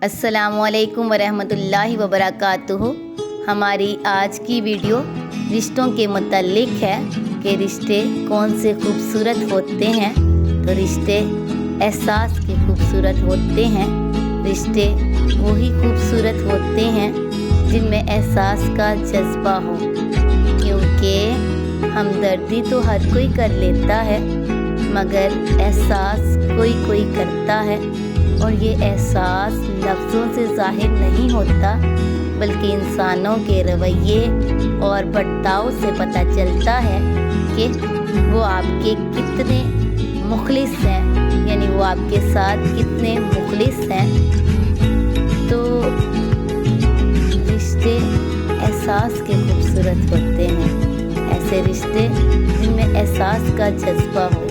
अस्सलामुअलैकुम वरहमतुल्लाहि वबरकातुहू। हमारी आज की वीडियो रिश्तों के मुतल्लिक है कि रिश्ते कौन से खूबसूरत होते हैं। तो रिश्ते एहसास के खूबसूरत होते हैं। रिश्ते वही खूबसूरत होते हैं जिनमें एहसास का जज्बा हो, क्योंकि हमदर्दी तो हर कोई कर लेता है मगर एहसास कोई कोई करता है। और ये एहसास लफ्ज़ों से ज़ाहिर नहीं होता बल्कि इंसानों के रवैये और बर्ताव से पता चलता है कि वो आपके कितने मुखलिस हैं, यानी वो आपके साथ कितने मुखलिस हैं। तो रिश्ते एहसास के खूबसूरत होते हैं, ऐसे रिश्ते जिनमें एहसास का जज्बा हो।